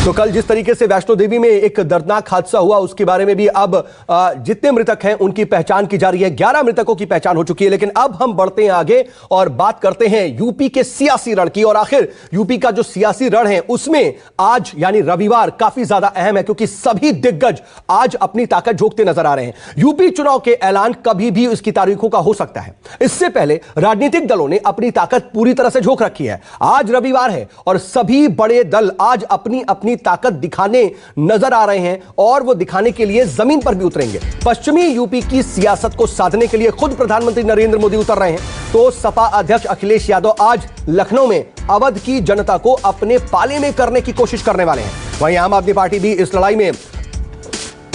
तो कल जिस तरीके से वैष्णो देवी में एक दर्दनाक हादसा हुआ उसके बारे में भी अब जितने मृतक हैं उनकी पहचान की जा रही है। 11 मृतकों की पहचान हो चुकी है। लेकिन अब हम बढ़ते हैं आगे और बात करते हैं यूपी के सियासी रण की। और आखिर यूपी का जो सियासी रण है उसमें आज यानी रविवार काफी ज्यादा अहम है, क्योंकि सभी दिग्गज आज अपनी ताकत झोंकते नजर आ रहे हैं। यूपी चुनाव के ऐलान कभी भी इसकी तारीखों का हो सकता है। इससे पहले राजनीतिक दलों ने अपनी ताकत पूरी तरह से झोंक रखी है। आज रविवार है और सभी बड़े दल आज अपनी अपनी ताकत दिखाने नजर आ रहे हैं और वो दिखाने के लिए जमीन पर भी उतरेंगे। पश्चिमी यूपी की सियासत को साधने के लिए खुद प्रधानमंत्री नरेंद्र मोदी उतर रहे हैं, तो सपा अध्यक्ष अखिलेश यादव आज लखनऊ में अवध की जनता को अपने पाले में करने की कोशिश करने वाले हैं। वहीं आम आदमी पार्टी भी इस लड़ाई में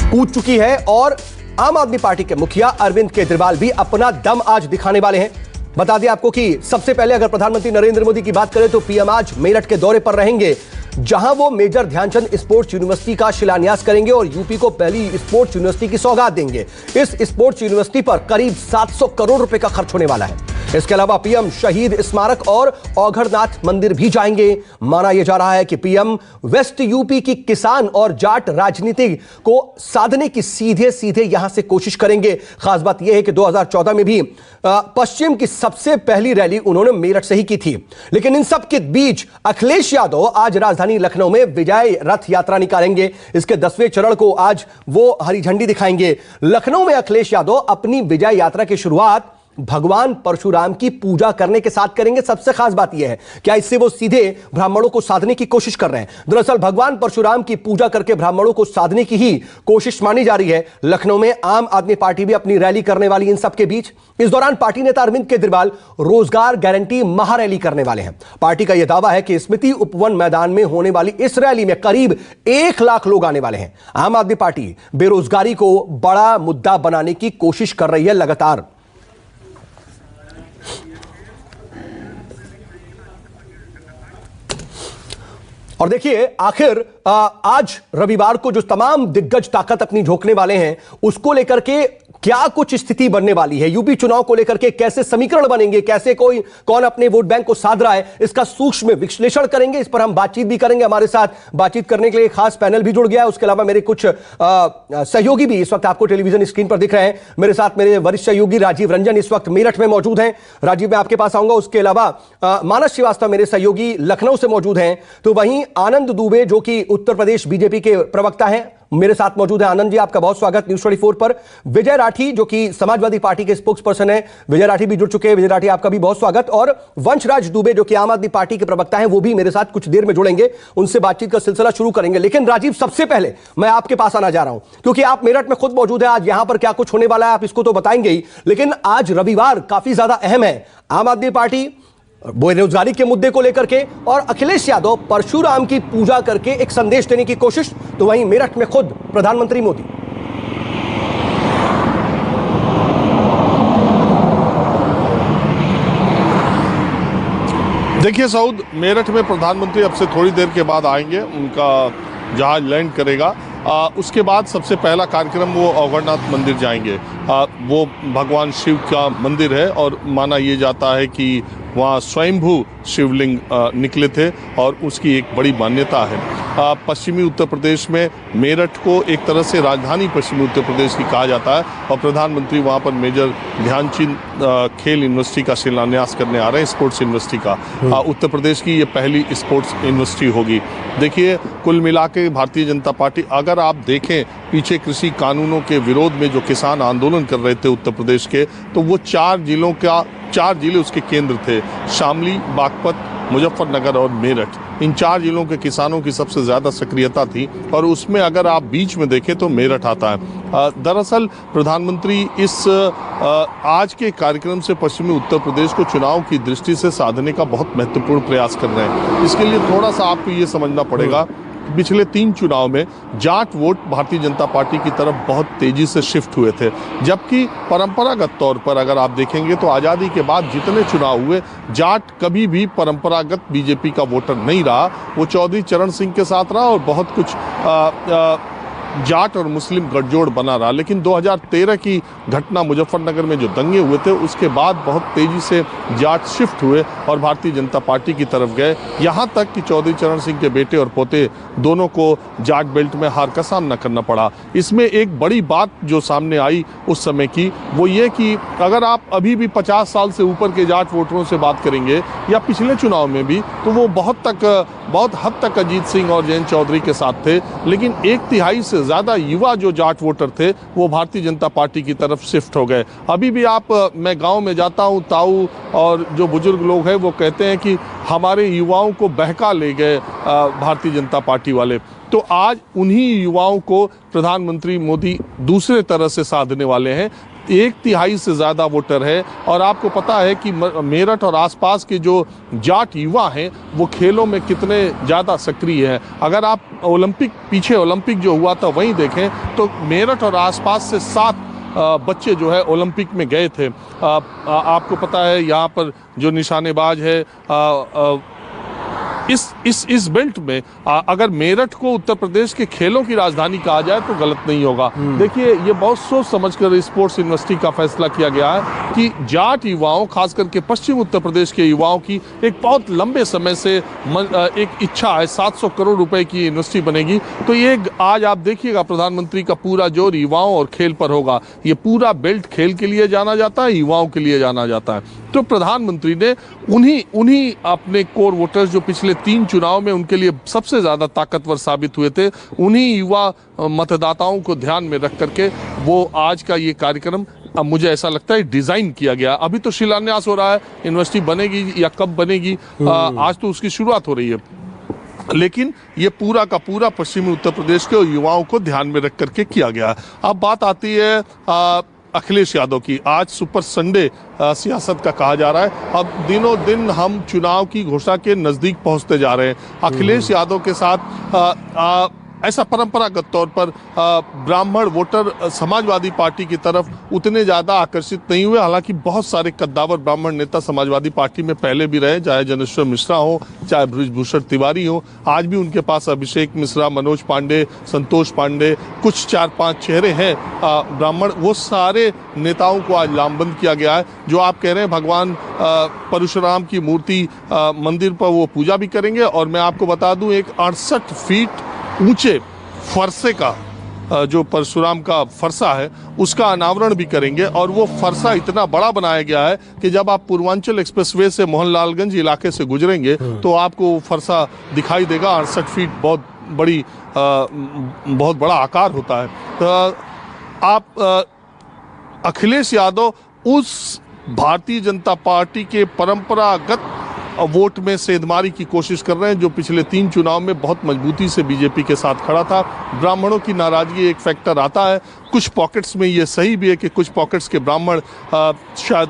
कूद चुकी है और आम आदमी पार्टी के मुखिया अरविंद केजरीवाल भी अपना दम आज दिखाने वाले हैं। बता दें आपको कि सबसे पहले अगर प्रधानमंत्री नरेंद्र मोदी की बात करें तो पीएम आज मेरठ के दौरे पर रहेंगे, जहां वो मेजर ध्यानचंद स्पोर्ट्स यूनिवर्सिटी का शिलान्यास करेंगे और यूपी को पहली स्पोर्ट्स यूनिवर्सिटी की सौगात देंगे। इस स्पोर्ट्स यूनिवर्सिटी पर करीब 700 करोड़ रुपए का खर्च होने वाला है। इसके अलावा पीएम शहीद स्मारक और औघड़नाथ मंदिर भी जाएंगे। माना यह जा रहा है कि पीएम वेस्ट यूपी की किसान और जाट राजनीति को साधने की सीधे सीधे यहां से कोशिश करेंगे। खास बात यह है कि 2014 में भी पश्चिम की सबसे पहली रैली उन्होंने मेरठ से ही की थी। लेकिन इन सब के बीच अखिलेश यादव आज राजधानी लखनऊ में विजय रथ यात्रा निकालेंगे। इसके 10वें चरण को आज वो हरी झंडी दिखाएंगे। लखनऊ में अखिलेश यादव अपनी विजय यात्रा की शुरुआत भगवान परशुराम की पूजा करने के साथ करेंगे। सबसे खास बात यह है क्या इससे वो सीधे ब्राह्मणों को साधने की कोशिश कर रहे हैं। दरअसल भगवान परशुराम की पूजा करके ब्राह्मणों को साधने की ही कोशिश मानी जा रही है। लखनऊ में आम आदमी पार्टी भी अपनी रैली करने वाली। इन सबके बीच इस दौरान पार्टी नेता अरविंद केजरीवाल रोजगार गारंटी महारैली करने वाले हैं। पार्टी का यह दावा है कि स्मृति उपवन मैदान में होने वाली इस रैली में करीब 1 लाख लोग आने वाले हैं। आम आदमी पार्टी बेरोजगारी को बड़ा मुद्दा बनाने की कोशिश कर रही है लगातार। और देखिए आखिर आज रविवार को जो तमाम दिग्गज ताकत अपनी झोंकने वाले हैं उसको लेकर के क्या कुछ स्थिति बनने वाली है, यूपी चुनाव को लेकर के कैसे समीकरण बनेंगे, कैसे कौन अपने वोट बैंक को साध रहा है, इसका सूक्ष्म विश्लेषण करेंगे। इस पर हम बातचीत भी करेंगे। हमारे साथ बातचीत करने के लिए खास पैनल भी जुड़ गया है। उसके अलावा मेरे कुछ सहयोगी भी इस वक्त आपको टेलीविजन स्क्रीन पर दिख रहे हैं। मेरे साथ मेरे वरिष्ठ सहयोगी राजीव रंजन इस वक्त मेरठ में मौजूद हैं। राजीव, मैं आपके पास आऊंगा। उसके अलावा मानस श्रीवास्तव मेरे सहयोगी लखनऊ से मौजूद हैं। तो वहीं आनंद दुबे जो कि उत्तर प्रदेश बीजेपी के प्रवक्ता हैं मेरे साथ मौजूद है। आनंद जी, आपका बहुत स्वागत न्यूज़ 24 पर। विजय राठी जो कि समाजवादी पार्टी के स्पोक्स पर्सन है, विजय राठी भी जुड़ चुके हैं। विजय राठी, आपका भी बहुत स्वागत। और वंशराज दुबे जो कि आम आदमी पार्टी के प्रवक्ता हैं वो भी मेरे साथ कुछ देर में जुड़ेंगे, उनसे बातचीत का सिलसिला शुरू करेंगे। लेकिन राजीव, सबसे पहले मैं आपके पास आना जा रहा हूं क्योंकि आप मेरठ में खुद मौजूद है। आज यहां पर क्या कुछ होने वाला है आप इसको तो बताएंगे ही, लेकिन आज रविवार काफी ज्यादा अहम है। आम आदमी पार्टी बेरोजगारी के मुद्दे को लेकर के और अखिलेश यादव परशुराम की पूजा करके एक संदेश देने की कोशिश, तो वहीं मेरठ में खुद प्रधानमंत्री मोदी। देखिए सऊद, मेरठ में प्रधानमंत्री अब से थोड़ी देर के बाद आएंगे, उनका जहाज लैंड करेगा। उसके बाद सबसे पहला कार्यक्रम वो औघड़नाथ मंदिर जाएंगे। वो भगवान शिव का मंदिर है और माना ये जाता है कि वहाँ स्वयंभू शिवलिंग निकले थे और उसकी एक बड़ी मान्यता है। पश्चिमी उत्तर प्रदेश में मेरठ को एक तरह से राजधानी पश्चिमी उत्तर प्रदेश की कहा जाता है और प्रधानमंत्री वहाँ पर मेजर ध्यानचंद खेल यूनिवर्सिटी का शिलान्यास करने आ रहे हैं, स्पोर्ट्स यूनिवर्सिटी का। उत्तर प्रदेश की ये पहली स्पोर्ट्स यूनिवर्सिटी होगी। देखिए, कुल मिला के भारतीय जनता पार्टी, अगर आप देखें पीछे कृषि कानूनों के विरोध में जो किसान आंदोलन कर रहे थे उत्तर प्रदेश के, तो वो 4 जिले उसके केंद्र थे, शामली, बागपत, मुजफ्फरनगर और मेरठ। इन 4 जिलों के किसानों की सबसे ज़्यादा सक्रियता थी और उसमें अगर आप बीच में देखें तो मेरठ आता है। दरअसल प्रधानमंत्री इस आज के कार्यक्रम से पश्चिमी उत्तर प्रदेश को चुनाव की दृष्टि से साधने का बहुत महत्वपूर्ण प्रयास कर रहे हैं। इसके लिए थोड़ा सा आपको ये समझना पड़ेगा, पिछले 3 चुनाव में जाट वोट भारतीय जनता पार्टी की तरफ बहुत तेजी से शिफ्ट हुए थे, जबकि परंपरागत तौर पर अगर आप देखेंगे तो आज़ादी के बाद जितने चुनाव हुए, जाट कभी भी परंपरागत बीजेपी का वोटर नहीं रहा। वो चौधरी चरण सिंह के साथ रहा और बहुत कुछ जाट और मुस्लिम गठजोड़ बना रहा, लेकिन 2013 की घटना मुजफ्फरनगर में जो दंगे हुए थे उसके बाद बहुत तेजी से जाट शिफ्ट हुए और भारतीय जनता पार्टी की तरफ गए। यहाँ तक कि चौधरी चरण सिंह के बेटे और पोते दोनों को जाट बेल्ट में हार का सामना करना पड़ा। इसमें एक बड़ी बात जो सामने आई उस समय की वो ये कि अगर आप अभी भी 50 साल से ऊपर के जाट वोटरों से बात करेंगे या पिछले चुनाव में भी, तो वो बहुत हद तक अजीत सिंह और जयंत चौधरी के साथ थे, लेकिन 1/3 से ज़्यादा युवा जो जाट वोटर थे वो भारतीय जनता पार्टी की तरफ शिफ्ट हो गए। अभी भी मैं गांव में जाता हूं, ताऊ और जो बुजुर्ग लोग हैं वो कहते हैं कि हमारे युवाओं को बहका ले गए भारतीय जनता पार्टी वाले। तो आज उन्हीं युवाओं को प्रधानमंत्री मोदी दूसरे तरह से साधने वाले हैं। 1/3 से ज़्यादा वोटर है और आपको पता है कि मेरठ और आसपास के जो जाट युवा हैं वो खेलों में कितने ज़्यादा सक्रिय हैं। अगर आप पीछे ओलंपिक जो हुआ था वहीं देखें तो मेरठ और आसपास से 7 बच्चे जो है ओलंपिक में गए थे। आपको पता है यहाँ पर जो निशानेबाज है इस बेल्ट में अगर मेरठ को उत्तर प्रदेश के खेलों की राजधानी कहा जाए तो गलत नहीं होगा। देखिए, ये बहुत सोच समझकर स्पोर्ट्स यूनिवर्सिटी का फैसला किया गया है कि जाट युवाओं, खास करके पश्चिम उत्तर प्रदेश के युवाओं की एक बहुत लंबे समय से एक इच्छा है, 700 करोड़ रुपए की यूनिवर्सिटी बनेगी। तो ये आज आप देखिएगा प्रधानमंत्री का पूरा जोर युवाओं और खेल पर होगा। ये पूरा बेल्ट खेल के लिए जाना जाता है, युवाओं के लिए जाना जाता है। तो प्रधानमंत्री ने उन्हीं अपने कोर वोटर्स जो पिछले 3 चुनाव में उनके लिए सबसे ज़्यादा ताकतवर साबित हुए थे, उन्हीं युवा मतदाताओं को ध्यान में रख करके वो आज का ये कार्यक्रम अब मुझे ऐसा लगता है डिज़ाइन किया गया। अभी तो शिलान्यास हो रहा है, यूनिवर्सिटी बनेगी या कब बनेगी, आज तो उसकी शुरुआत हो रही है, लेकिन ये पूरा का पूरा पश्चिमी उत्तर प्रदेश के युवाओं को ध्यान में रख करके किया गया। अब बात आती है अखिलेश यादव की। आज सुपर संडे सियासत का कहा जा रहा है। अब दिनों दिन हम चुनाव की घोषणा के नज़दीक पहुंचते जा रहे हैं। अखिलेश यादव के साथ ऐसा परंपरागत तौर पर ब्राह्मण वोटर समाजवादी पार्टी की तरफ उतने ज़्यादा आकर्षित नहीं हुए। हालांकि बहुत सारे कद्दावर ब्राह्मण नेता समाजवादी पार्टी में पहले भी रहे, चाहे जनेश्वर मिश्रा हो, चाहे बृजभूषण तिवारी हो। आज भी उनके पास अभिषेक मिश्रा, मनोज पांडे, संतोष पांडे, कुछ 4-5 चेहरे हैं ब्राह्मण। वो सारे नेताओं को आज लामबंद किया गया है। जो आप कह रहे हैं भगवान परशुराम की मूर्ति मंदिर पर वो पूजा भी करेंगे, और मैं आपको बता दूं एक 68 फीट ऊंचे फरसे का जो परशुराम का फरसा है उसका अनावरण भी करेंगे। और वो फरसा इतना बड़ा बनाया गया है कि जब आप पूर्वांचल एक्सप्रेसवे से मोहनलालगंज इलाके से गुजरेंगे तो आपको वो फरसा दिखाई देगा। 68 फीट बहुत बड़ा आकार होता है। तो आप अखिलेश यादव उस भारतीय जनता पार्टी के परंपरागत वोट में सेंधमारी की कोशिश कर रहे हैं जो पिछले 3 चुनाव में बहुत मजबूती से बीजेपी के साथ खड़ा था। ब्राह्मणों की नाराजगी एक फैक्टर आता है। कुछ पॉकेट्स में ये सही भी है कि कुछ पॉकेट्स के ब्राह्मण शायद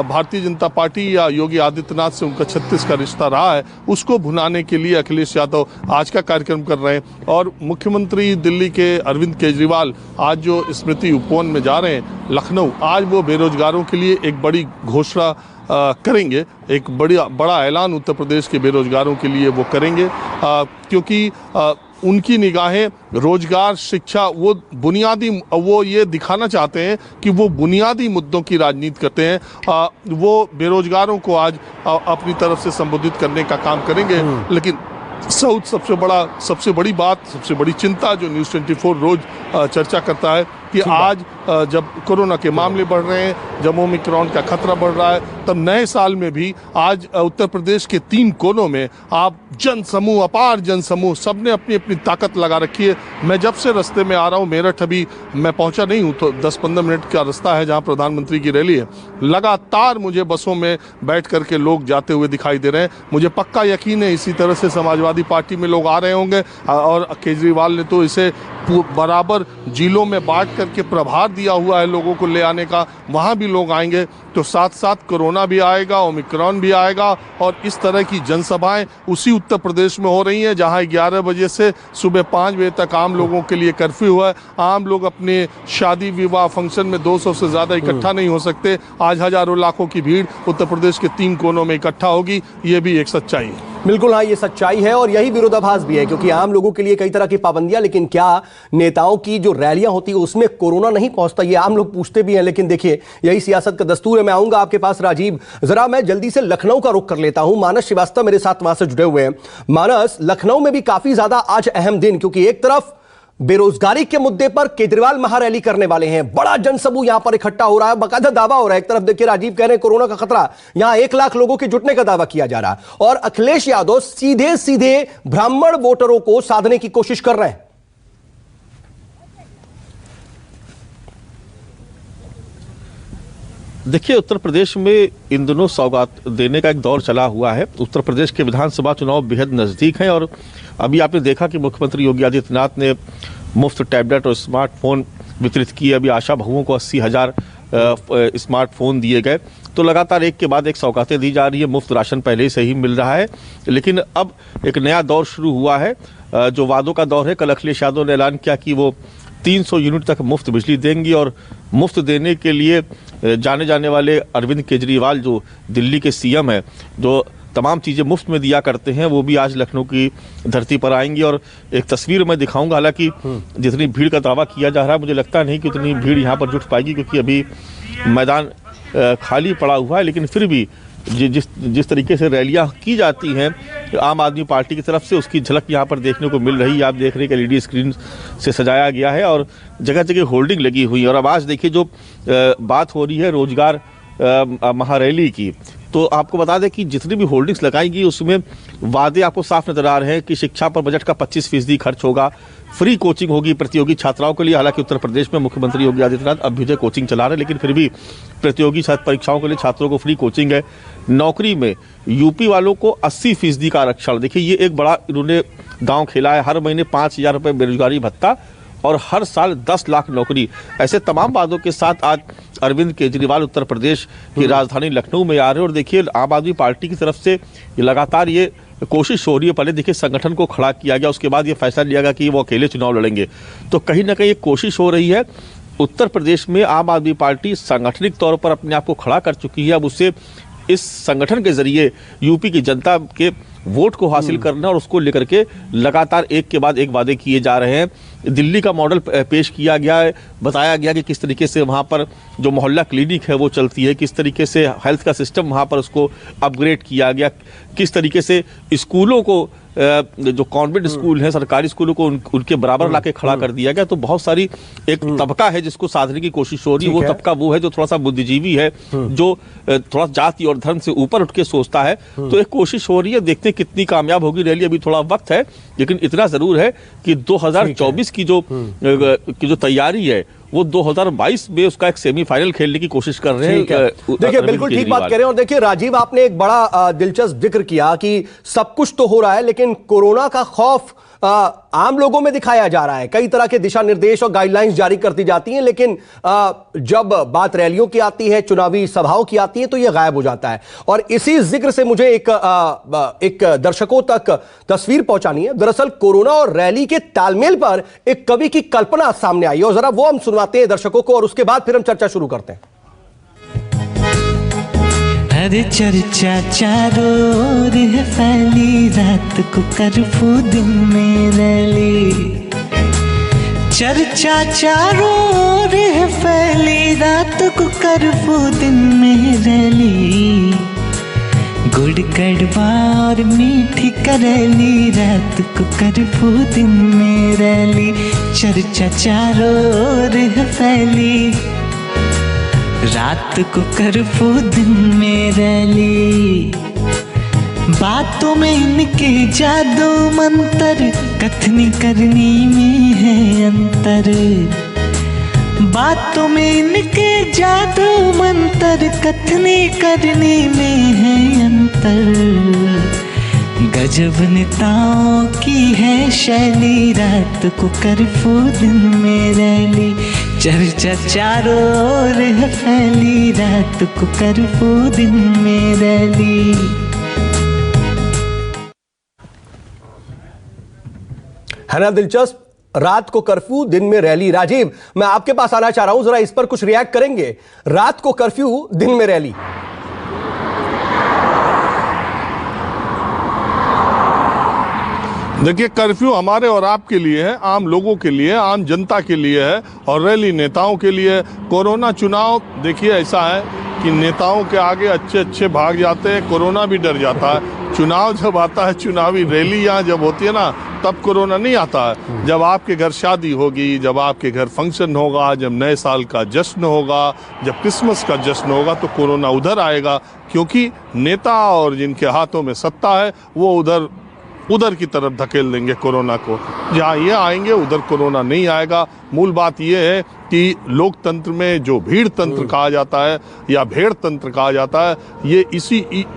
भारतीय जनता पार्टी या योगी आदित्यनाथ से उनका 36 का रिश्ता रहा है, उसको भुनाने के लिए अखिलेश यादव आज का कार्यक्रम कर रहे हैं। और मुख्यमंत्री दिल्ली के अरविंद केजरीवाल आज जो स्मृति उपवन में जा रहे हैं लखनऊ, आज वो बेरोजगारों के लिए एक बड़ी घोषणा करेंगे। एक बड़ा ऐलान उत्तर प्रदेश के बेरोजगारों के लिए वो करेंगे, क्योंकि उनकी निगाहें रोजगार, शिक्षा, वो ये दिखाना चाहते हैं कि वो बुनियादी मुद्दों की राजनीति करते हैं। वो बेरोजगारों को आज अपनी तरफ से संबोधित करने का काम करेंगे। लेकिन सबसे बड़ी चिंता जो न्यूज़ 24 रोज चर्चा करता है कि आज जब कोरोना के मामले बढ़ रहे हैं, जब ओमिक्रॉन का खतरा बढ़ रहा है, तब नए साल में भी आज उत्तर प्रदेश के 3 कोनों में आप अपार जनसमूह सबने अपनी अपनी ताकत लगा रखी है। मैं जब से रास्ते में आ रहा हूँ, मेरठ अभी मैं पहुँचा नहीं हूँ, तो 10-15 मिनट का रास्ता है जहाँ प्रधानमंत्री की रैली है। लगातार मुझे बसों में बैठ करके लोग जाते हुए दिखाई दे रहे हैं। मुझे पक्का यकीन है इसी तरह से समाजवादी पार्टी में लोग आ रहे होंगे, और केजरीवाल ने तो इसे बराबर जिलों में बांट करके प्रभार दिया हुआ है लोगों को ले आने का। वहाँ भी लोग आएंगे। तो साथ साथ कोरोना भी आएगा, ओमिक्रॉन भी आएगा। और इस तरह की जनसभाएं उसी उत्तर प्रदेश में हो रही हैं जहां 11 बजे से सुबह 5 बजे तक आम लोगों के लिए कर्फ्यू है। आम लोग अपने शादी विवाह फंक्शन में 200 से ज़्यादा इकट्ठा नहीं हो सकते। आज हजारों लाखों की भीड़ उत्तर प्रदेश के 3 कोनों में इकट्ठा होगी, ये भी एक सच्चाई है। बिल्कुल हाँ, ये सच्चाई है और यही विरोधाभास भी है, क्योंकि आम लोगों के लिए कई तरह की पाबंदियां, लेकिन क्या नेताओं की जो रैलियां होती है उसमें कोरोना नहीं पहुंचता? ये आम लोग पूछते भी हैं, लेकिन देखिए यही सियासत का दस्तूर है। मैं आऊंगा आपके पास राजीव, जरा मैं जल्दी से लखनऊ का रुख कर लेता हूं। मानस श्रीवास्तव मेरे साथ वहां से जुड़े हुए हैं। मानस, लखनऊ में भी काफी ज्यादा आज अहम दिन, क्योंकि एक तरफ बेरोजगारी के मुद्दे पर केजरीवाल महारैली करने वाले हैं, बड़ा जनसमूह यहां पर इकट्ठा हो रहा है, बाकायदा दावा हो रहा है। एक तरफ देखिए राजीव कह रहे हैं कोरोना का खतरा, यहां 1 लाख लोगों के जुटने का दावा किया जा रहा है, और अखिलेश यादव सीधे सीधे ब्राह्मण वोटरों को साधने की कोशिश कर रहे हैं। देखिए, उत्तर प्रदेश में इन दिनों सौगात देने का एक दौर चला हुआ है। उत्तर प्रदेश के विधानसभा चुनाव बेहद नज़दीक हैं और अभी आपने देखा कि मुख्यमंत्री योगी आदित्यनाथ ने मुफ्त टैबलेट और स्मार्टफोन वितरित किए। अभी आशा बहुओं को 80,000 स्मार्टफोन दिए गए। तो लगातार एक के बाद एक सौगातें दी जा रही है। मुफ्त राशन पहले से ही मिल रहा है, लेकिन अब एक नया दौर शुरू हुआ है, जो वादों का दौर है। कल अखिलेश यादव ने ऐलान किया कि वो 300 यूनिट तक मुफ्त बिजली देंगी और मुफ्त देने के लिए जाने जाने वाले अरविंद केजरीवाल, जो दिल्ली के सीएम हैं, जो तमाम चीज़ें मुफ्त में दिया करते हैं, वो भी आज लखनऊ की धरती पर आएंगी। और एक तस्वीर मैं दिखाऊंगा। हालांकि जितनी भीड़ का दावा किया जा रहा है, मुझे लगता नहीं कि उतनी भीड़ यहाँ पर जुट पाएगी, क्योंकि अभी मैदान खाली पड़ा हुआ है। लेकिन फिर भी जिस तरीके से रैलियां की जाती हैं आम आदमी पार्टी की तरफ से, उसकी झलक यहाँ पर देखने को मिल रही है। आप देख रहे हैं कि LED स्क्रीन से सजाया गया है और जगह जगह होल्डिंग लगी हुई है। और अब आज देखिए जो बात हो रही है रोजगार महारैली की, तो आपको बता दें कि जितनी भी होल्डिंग्स लगाई गई उसमें वादे आपको साफ नजर आ रहे हैं कि शिक्षा पर बजट का 25% खर्च होगा, फ्री कोचिंग होगी प्रतियोगी छात्राओं के लिए। हालांकि उत्तर प्रदेश में मुख्यमंत्री योगी आदित्यनाथ अभ्युदय कोचिंग चला रहे हैं, लेकिन फिर भी प्रतियोगी परीक्षाओं के लिए छात्रों को फ्री कोचिंग है। नौकरी में यूपी वालों को 80% का आरक्षण। देखिए, ये एक बड़ा इन्होंने दांव खेला है। हर महीने 5,000 रुपये बेरोजगारी भत्ता और हर साल 10 लाख नौकरी। ऐसे तमाम वादों के साथ आज अरविंद केजरीवाल उत्तर प्रदेश की राजधानी लखनऊ में आ रहे हैं। और देखिए, आम आदमी पार्टी की तरफ से लगातार ये कोशिश हो रही है। पहले देखिए संगठन को खड़ा किया गया, उसके बाद ये फैसला लिया गया कि वो अकेले चुनाव लड़ेंगे। तो कहीं ना कहीं एक कोशिश हो रही है। उत्तर प्रदेश में आम आदमी पार्टी सांगठनिक तौर पर अपने आप को खड़ा कर चुकी है। अब उससे इस संगठन के जरिए यूपी की जनता के वोट को हासिल करना और उसको लेकर के लगातार एक के बाद एक वादे किए जा रहे हैं। दिल्ली का मॉडल पेश किया गया है, बताया गया कि किस तरीके से वहाँ पर जो मोहल्ला क्लिनिक है वो चलती है, किस तरीके से हेल्थ का सिस्टम वहाँ पर उसको अपग्रेड किया गया, किस तरीके से स्कूलों को जो कॉन्वेंट स्कूल हैं, सरकारी स्कूलों को उनके बराबर लाके खड़ा कर दिया गया। तो बहुत सारी एक तबका है जिसको साधने की कोशिश हो रही है। वो तबका वो है जो थोड़ा सा बुद्धिजीवी है, जो थोड़ा जाति और धर्म से ऊपर उठ के सोचता है। तो एक कोशिश हो रही है, देखते हैं कितनी कामयाब होगी रैली। अभी थोड़ा वक्त है, लेकिन इतना जरूर है कि 2024 की जो तैयारी है वो 2022 में उसका एक सेमीफाइनल खेलने की कोशिश कर रहे हैं। देखिए, बिल्कुल ठीक बात कह रहे हैं। और देखिए राजीव, आपने एक बड़ा दिलचस्प जिक्र किया कि सब कुछ तो हो रहा है, लेकिन कोरोना का खौफ आम लोगों में दिखाया जा रहा है। कई तरह के दिशा निर्देश और गाइडलाइंस जारी कर दी जाती हैं, लेकिन जब बात रैलियों की आती है, चुनावी सभाओं की आती है, तो यह गायब हो जाता है। और इसी जिक्र से मुझे एक दर्शकों तक तस्वीर पहुंचानी है। दरअसल कोरोना और रैली के तालमेल पर एक कवि की कल्पना सामने आई, और जरा वो हम सुनवाते हैं दर्शकों को, और उसके बाद फिर हम चर्चा शुरू करते हैं। अरे चर्चा चारों ओर है फैली, रात को कर्फ्यू दिन में रैली। चर्चा चारों ओर है फैली, रात को कर्फ्यू दिन में रैली। गुड़ कड़वा और मीठी करेली, रात को कर्फ्यू दिन में रैली। चर्चा चारों ओर है फैली, रात को कर्फ्यू दिन में रैली। बातों में इनके जादू मंत्र, कथनी करनी में है अंतर। बातों में इनके जादू मंत्र, कथनी करनी में है अंतर। गजब नेताओं की है शैली, रात को कर्फ्यू दिन में रैली। चर्चा चारों ओर है फैली, रात को कर्फ्यू दिन में रैली। है ना दिलचस्प, रात को कर्फ्यू दिन में रैली। राजीव, मैं आपके पास आना चाह रहा हूं, जरा इस पर कुछ रिएक्ट करेंगे। रात को कर्फ्यू दिन में रैली। देखिए, कर्फ्यू हमारे और आपके लिए है, आम लोगों के लिए, आम जनता के लिए है, और रैली नेताओं के लिए। कोरोना चुनाव देखिए ऐसा है कि नेताओं के आगे अच्छे अच्छे भाग जाते हैं, कोरोना भी डर जाता है। चुनाव जब आता है, चुनावी रैली यहाँ जब होती है ना, तब कोरोना नहीं आता है। जब आपके घर शादी होगी, जब आपके घर फंक्शन होगा, जब नए साल का जश्न होगा, जब क्रिसमस का जश्न होगा, तो कोरोना उधर आएगा, क्योंकि नेता और जिनके हाथों में सत्ता है वो उधर की तरफ धकेल देंगे कोरोना को। जहाँ ये आएंगे उधर कोरोना नहीं आएगा। मूल बात ये है कि लोकतंत्र में जो भीड़ तंत्र कहा जाता है या भेड़ तंत्र कहा जाता है, ये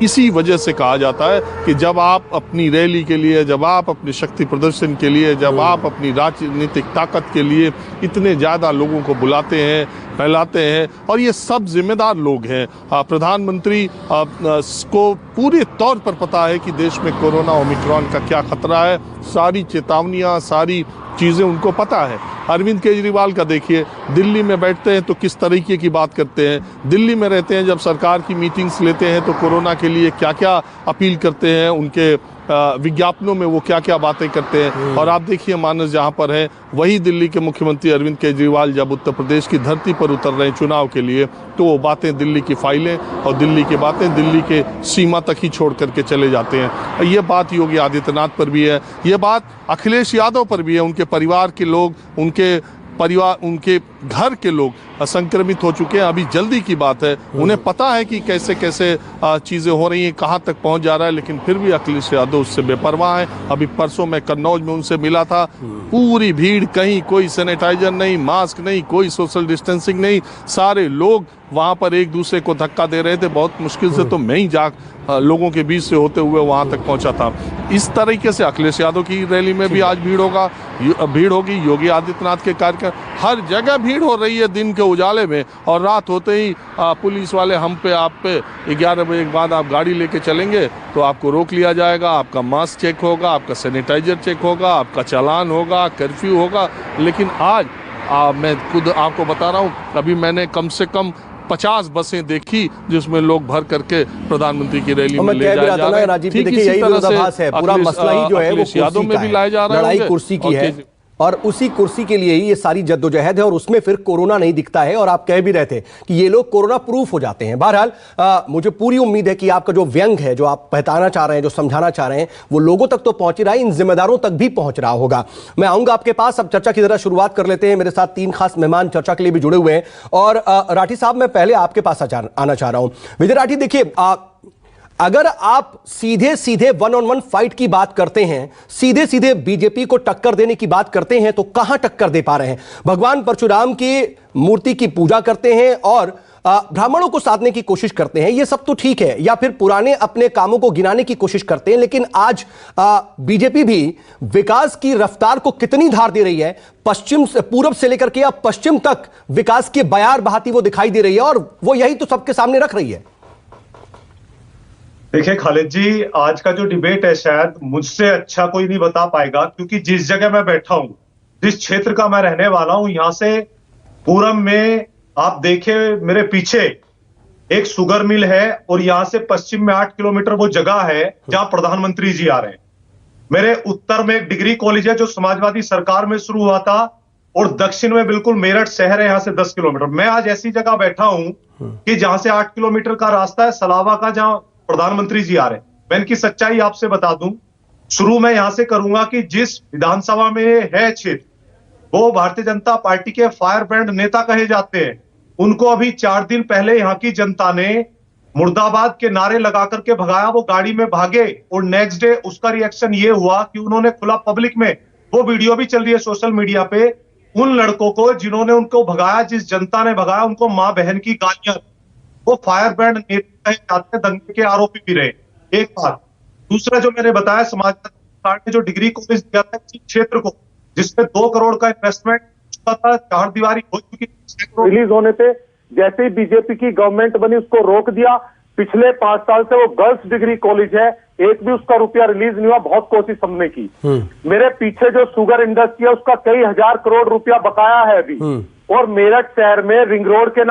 इसी वजह से कहा जाता है कि जब आप अपनी रैली के लिए, जब आप अपने शक्ति प्रदर्शन के लिए, जब आप अपनी राजनीतिक ताकत के लिए इतने ज़्यादा लोगों को बुलाते हैं, फैलाते हैं, और ये सब जिम्मेदार लोग हैं। प्रधानमंत्री को पूरे तौर पर पता है कि देश में कोरोना ओमिक्रॉन का क्या खतरा है। सारी चेतावनियाँ, सारी चीज़ें उनको पता है। अरविंद केजरीवाल का देखिए, दिल्ली में बैठते हैं तो किस तरीके की बात करते हैं, दिल्ली में रहते हैं जब सरकार की मीटिंग्स लेते हैं तो कोरोना के लिए क्या क्या अपील करते हैं, उनके विज्ञापनों में वो क्या क्या बातें करते हैं। और आप देखिए, मानस जहाँ पर है, वही दिल्ली के मुख्यमंत्री अरविंद केजरीवाल जब उत्तर प्रदेश की धरती पर उतर रहे हैं चुनाव के लिए, तो वो बातें दिल्ली की फाइलें और दिल्ली की बातें दिल्ली के सीमा तक ही छोड़ करके चले जाते हैं। ये बात योगी आदित्यनाथ पर भी है, ये बात अखिलेश यादव पर भी है। उनके परिवार के लोग, उनके घर के लोग संक्रमित हो चुके हैं। अभी जल्दी की बात है, उन्हें पता है कि कैसे कैसे चीज़ें हो रही हैं, कहाँ तक पहुँच जा रहा है, लेकिन फिर भी अखिलेश यादव उससे बेपरवाह हैं। अभी परसों मैं कन्नौज में उनसे मिला था, पूरी भीड़, कहीं कोई सैनिटाइजर नहीं, मास्क नहीं, कोई सोशल डिस्टेंसिंग नहीं, सारे लोग वहाँ पर एक दूसरे को धक्का दे रहे थे। बहुत मुश्किल से तो मैं ही लोगों के बीच से होते हुए वहाँ तक पहुँचा था। इस तरीके से अखिलेश यादव की रैली में भी आज भीड़ होगी। योगी आदित्यनाथ के कार्यक्रम, हर जगह भीड़ हो रही है दिन के उजाले में, और रात होते ही पुलिस वाले हम पे आप पे 11 बजे के बाद आप गाड़ी लेके चलेंगे तो आपको रोक लिया जाएगा, आपका मास्क चेक होगा, आपका सैनिटाइजर चेक होगा, आपका चालान होगा, कर्फ्यू होगा। लेकिन आज मैं खुद आपको बता रहा हूँ, अभी मैंने कम से कम 50 बसें देखी जिसमें लोग भर करके प्रधानमंत्री की रैली में ले जाया जा रहा है। ठीक इसी तरह से पूरा मसला ही जो है वो यादव में भी लाया जा रहा है, लड़ाई कुर्सी की है, और उसी कुर्सी के लिए ही ये सारी जद्दोजहद है, और उसमें फिर कोरोना नहीं दिखता है। और आप कह भी रहे थे कि ये लोग कोरोना प्रूफ हो जाते हैं। बहरहाल मुझे पूरी उम्मीद है कि आपका जो व्यंग है, जो आप बताना चाह रहे हैं, जो समझाना चाह रहे हैं, वो लोगों तक तो पहुंच रहा है, इन जिम्मेदारों तक भी पहुंच रहा होगा। मैं आऊंगा आपके पास, अब चर्चा की जरा शुरुआत कर लेते हैं। मेरे साथ 3 खास मेहमान चर्चा के लिए भी जुड़े हुए हैं, और राठी साहब, मैं पहले आपके पास आना चाह रहा हूं। विजय राठी, देखिए, अगर आप सीधे सीधे 1-on-1 फाइट की बात करते हैं, सीधे सीधे बीजेपी को टक्कर देने की बात करते हैं, तो कहां टक्कर दे पा रहे हैं? भगवान परशुराम की मूर्ति की पूजा करते हैं और ब्राह्मणों को साधने की कोशिश करते हैं, ये सब तो ठीक है, या फिर पुराने अपने कामों को गिनाने की कोशिश करते हैं। लेकिन आज बीजेपी भी विकास की रफ्तार को कितनी धार दे रही है, पश्चिम से, पूरब से लेकर के अब पश्चिम तक विकास की बयार बहाती वो दिखाई दे रही है, और वो यही तो सबके सामने रख रही है। देखिए खालिद जी, आज का जो डिबेट है शायद मुझसे अच्छा कोई नहीं बता पाएगा, क्योंकि जिस जगह मैं बैठा हूं, जिस क्षेत्र का मैं रहने वाला हूं, यहां से पूरब में आप देखें मेरे पीछे एक शुगर मिल है, और यहां से पश्चिम में 8 किलोमीटर वो जगह है जहां प्रधानमंत्री जी आ रहे हैं। मेरे उत्तर में एक डिग्री कॉलेज है जो समाजवादी सरकार में शुरू हुआ था, और दक्षिण में बिल्कुल मेरठ शहर है, यहां से 10 किलोमीटर। मैं आज ऐसी जगह बैठा हूं कि जहां से 8 किलोमीटर का रास्ता है सलावा का, जहां प्रधानमंत्री जी आ रहे हैं। मैं इनकी सच्चाई आपसे बता दूं, शुरू में यहां से करूंगा कि जिस विधानसभा में है क्षेत्र, वो भारतीय जनता पार्टी के फायर ब्रांड नेता कहे जाते हैं। उनको अभी 4 दिन पहले यहां की जनता ने मुर्दाबाद के नारे लगा करके भगाया, वो गाड़ी में भागे, और नेक्स्ट डे उसका रिएक्शन ये हुआ कि उन्होंने खुला पब्लिक में, वो वीडियो भी चल रही है सोशल मीडिया पे, उन लड़कों को जिन्होंने उनको भगाया, जिस जनता ने भगाया, उनको मां बहन की गालियां, वो फायर ब्रांड नेता जाते दंगे के आरोपी भी रहे। एक बात। दूसरा जो मैंने बताया, समाजवादी सरकार ने जो डिग्री कॉलेज दिया था क्षेत्र को, जिसमें 2 करोड़ का इन्वेस्टमेंट था, 4 दीवारी हो चुकी, रिलीज होने थे। जैसे ही बीजेपी की गवर्नमेंट बनी उसको रोक दिया। पिछले 5 साल से वो गर्ल्स डिग्री कॉलेज है, एक भी उसका रुपया रिलीज नहीं हुआ। बहुत कोशिश हमने की। मेरे पीछे जो शुगर इंडस्ट्री है उसका कई हजार करोड़ रुपया बकाया है अभी। और मेरठ शहर में रिंग रोड के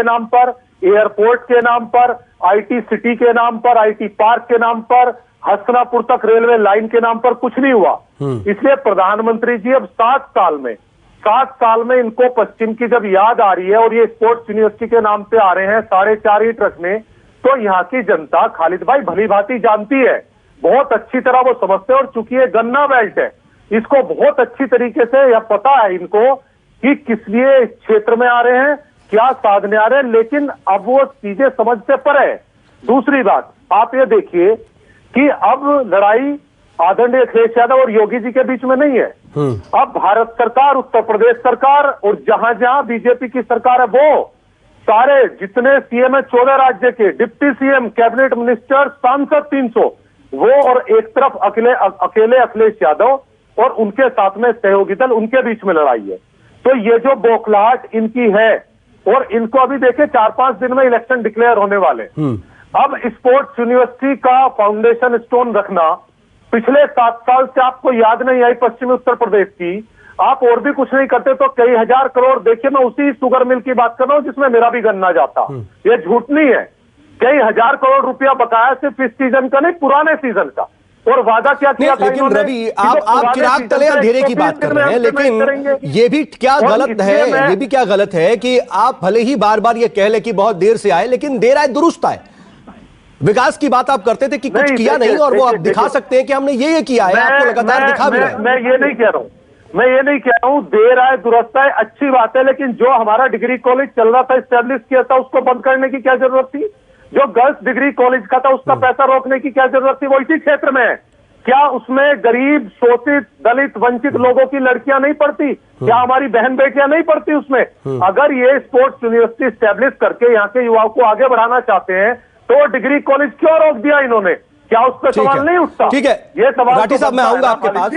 नाम पर, एयरपोर्ट के नाम पर, आईटी सिटी के नाम पर, आईटी पार्क के नाम पर, हसनापुर तक रेलवे लाइन के नाम पर कुछ नहीं हुआ। इसलिए प्रधानमंत्री जी अब 7 साल में इनको पश्चिम की जब याद आ रही है और ये स्पोर्ट्स यूनिवर्सिटी के नाम पे आ रहे हैं 4.5 ईंट रखने, तो यहाँ की जनता खालिद भाई भली भांति जानती है, बहुत अच्छी तरह वो समझते हैं। और चूंकि ये गन्ना बेल्ट है, इसको बहुत अच्छी तरीके से यह पता है इनको कि किस लिए इस क्षेत्र में आ रहे हैं, क्या साधने आ रहे हैं। लेकिन अब वो चीजें समझ से परे है। दूसरी बात, आप ये देखिए कि अब लड़ाई आदरणीय अखिलेश यादव और योगी जी के बीच में नहीं है। अब भारत सरकार, उत्तर प्रदेश सरकार और जहां जहां बीजेपी की सरकार है, वो सारे जितने सीएम है 14 राज्य के, डिप्टी सीएम, कैबिनेट मिनिस्टर, सांसद 300, वो और एक तरफ अकेले अखिलेश यादव और उनके साथ में सहयोगी दल, उनके बीच में लड़ाई है। तो ये जो बौखलाहट इनकी है, और इनको अभी देखे 4-5 दिन में इलेक्शन डिक्लेयर होने वाले। अब स्पोर्ट्स यूनिवर्सिटी का फाउंडेशन स्टोन रखना पिछले 7 साल से आपको याद नहीं आई पश्चिमी उत्तर प्रदेश की, आप और भी कुछ नहीं करते तो कई हजार करोड़। देखिए, मैं उसी शुगर मिल की बात कर रहा हूं जिसमें मेरा भी गन्ना जाता। ये झूठ नहीं है। कई हजार करोड़ रुपया बकाया सिर्फ इस सीजन का नहीं, पुराने सीजन का। और वादा क्या किया था लेकिन रवि, आप चिराग तले अंधेरे की बात कर रहे हैं, लेकिन ये भी क्या गलत है, ये भी क्या गलत है कि आप भले ही बार बार ये कह ले कि बहुत देर से आए, लेकिन देर आए दुरुस्त आए। विकास की बात आप करते थे कि कुछ किया नहीं, और वो आप दिखा सकते हैं कि हमने ये किया है, आपको लगातार दिखा भी रहे हैं। मैं ये नहीं कह रहा हूं देर आए दुरुस्त आए, अच्छी बात है। लेकिन जो हमारा डिग्री कॉलेज चल रहा था, स्टैब्लिश किया था, उसको बंद करने की क्या जरूरत थी? जो गर्ल्स डिग्री कॉलेज का था उसका पैसा रोकने की क्या जरूरत थी? वो इसी क्षेत्र में है। क्या उसमें गरीब, शोषित, दलित, वंचित लोगों की लड़कियां नहीं पढ़ती? क्या हमारी बहन बेटियां नहीं पढ़ती उसमें? अगर ये स्पोर्ट्स यूनिवर्सिटी स्टैब्लिश करके यहाँ के युवाओं को आगे बढ़ाना चाहते हैं तो डिग्री कॉलेज क्यों रोक दिया इन्होंने? क्या उस पर सवाल नहीं उठता? ठीक है, ये सवाल घाटी साहब, मैं आऊंगा आपके पास।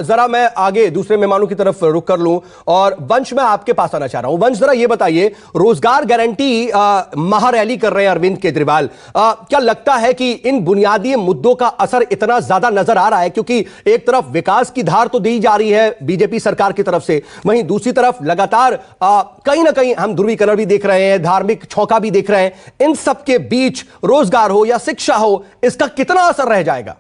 जरा मैं आगे दूसरे मेहमानों की तरफ रुक कर लूं, और वंश मैं आपके पास आना चाह रहा हूं। वंश, जरा ये बताइए, रोजगार गारंटी महारैली कर रहे हैं अरविंद केजरीवाल, क्या लगता है कि इन बुनियादी मुद्दों का असर इतना ज्यादा नजर आ रहा है? क्योंकि एक तरफ विकास की धार तो दी जा रही है बीजेपी सरकार की तरफ से, वहीं दूसरी तरफ लगातार कहीं ना कहीं हम ध्रुवीकरण भी देख रहे हैं, धार्मिक छौंका भी देख रहे हैं। इन सबके बीच रोजगार हो या शिक्षा हो, इसका कितना असर रह जाएगा?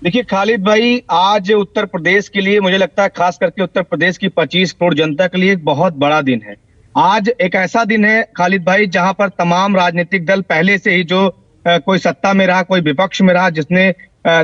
देखिए खालिद भाई, आज उत्तर प्रदेश के लिए मुझे लगता है, खास करके उत्तर प्रदेश की 25 करोड़ जनता के लिए एक बहुत बड़ा दिन है। आज एक ऐसा दिन है खालिद भाई जहां पर तमाम राजनीतिक दल पहले से ही, जो कोई सत्ता में रहा, कोई विपक्ष में रहा, जिसने